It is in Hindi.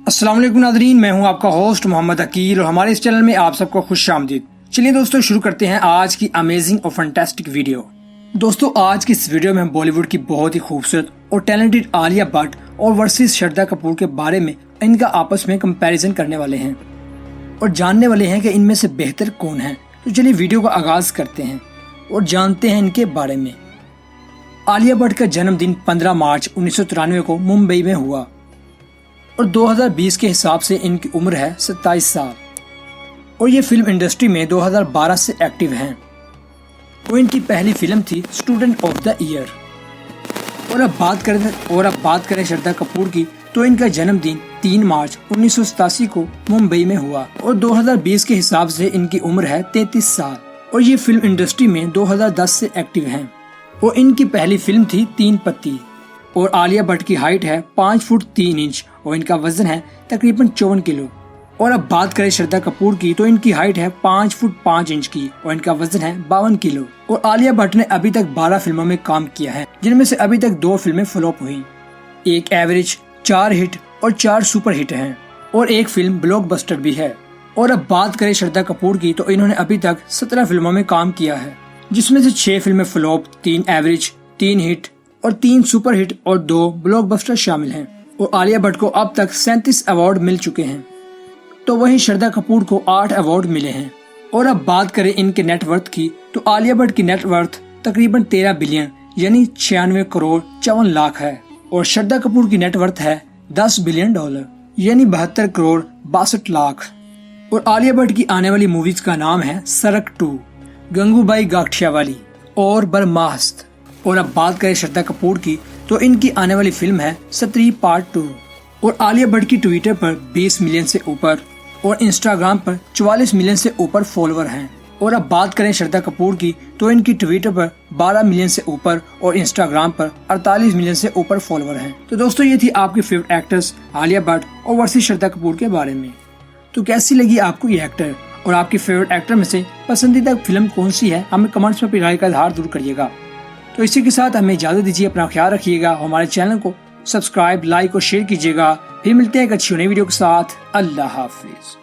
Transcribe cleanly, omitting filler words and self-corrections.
अस्सलाम वालेकुम नाज़रीन, मैं हूं आपका होस्ट मोहम्मद अकील और हमारे इस चैनल में आप सबको खुशामदीद। चलिए दोस्तों शुरू करते हैं आज की अमेजिंग और फैंटास्टिक वीडियो। दोस्तों आज की इस वीडियो में हम बॉलीवुड की बहुत ही खूबसूरत और टैलेंटेड आलिया भट्ट और वर्सेस श्रद्धा कपूर के बारे में इनका आपस में कंपैरिजन करने वाले हैं और जानने वाले हैं कि इनमें से बेहतर कौन है। तो चलिए वीडियो का आगाज करते हैं और जानते हैं इनके बारे में। आलिया भट्ट का जन्मदिन 15 मार्च 1993 को मुंबई में हुआ और 2020 के हिसाब से इनकी उम्र है 27 साल और ये फिल्म इंडस्ट्री में 2012 से एक्टिव हैं और इनकी पहली फिल्म थी स्टूडेंट ऑफ द ईयर। और अब बात करें श्रद्धा कपूर की, तो इनका जन्मदिन 3 मार्च 1987 को मुंबई में हुआ और 2020 के हिसाब से इनकी उम्र है 33 साल और ये फिल्म इंडस्ट्री में 2010 से एक्टिव हैं और इनकी पहली फिल्म थी 3 पत्ती। और आलिया भट्ट की हाइट है 5 फुट 3 इंच और इनका वजन है तकरीबन 54 किलो। और अब बात करें श्रद्धा कपूर की, तो इनकी हाइट है 5 फुट 5 इंच की और इनका वजन है 52 किलो। और आलिया भट्ट ने अभी तक 12 फिल्मों में काम किया है, जिनमें से अभी तक 2 फिल्में फ्लॉप हुई, एक एवरेज, 4 हिट और 4 सुपर हिट हैं और एक फिल्म ब्लॉकबस्टर भी है। और अब बात करें श्रद्धा कपूर की, तो इन्होंने अभी तक 17 फिल्मों में काम किया है, जिसमें से 6 फिल्में फ्लॉप, 3 एवरेज, 3 हिट और 3 सुपर हिट और 2 ब्लॉकबस्टर शामिल हैं। और आलिया भट्ट को अब तक 37 अवार्ड मिल चुके हैं, तो वहीं श्रद्धा कपूर को 8 अवार्ड मिले हैं। और अब बात करें इनके नेटवर्थ की, तो आलिया भट्ट की नेटवर्थ तकरीबन 13 बिलियन यानी 96 करोड़ 54 लाख है और श्रद्धा कपूर की नेटवर्थ है $10 बिलियन यानी 72 करोड़ 62 लाख। और आलिया भट्ट की आने वाली मूवीज का नाम है सरक 2, गंगूबाई गाठियावाली और बरमास्त। और अब बात करें श्रद्धा कपूर की, तो इनकी आने वाली फिल्म है स्त्री पार्ट 2। और आलिया भट्ट की ट्विटर पर 20 मिलियन से ऊपर और इंस्टाग्राम पर 44 मिलियन से ऊपर फॉलोअर हैं। और अब बात करें श्रद्धा कपूर की, तो इनकी ट्विटर पर 12 मिलियन से ऊपर और इंस्टाग्राम पर 48 मिलियन से ऊपर फॉलोअर हैं। तो दोस्तों ये थी आपकी फेवरेट एक्ट्रेस आलिया भट्ट और वर्सेस श्रद्धा कपूर के बारे में। तो कैसी लगी आपको ये एक्टर और आपकी फेवरेट एक्टर में से पसंदीदा फिल्म कौन सी है, हमें कमेंट्स में अपनी राय का इजहार जरूर करिएगा। तो इसी के साथ हमें इजाजत दीजिए, अपना ख्याल रखिएगा, हमारे चैनल को सब्सक्राइब, लाइक और शेयर कीजिएगा। फिर मिलते हैं एक अच्छी नई वीडियो के साथ। अल्लाह हाफिज।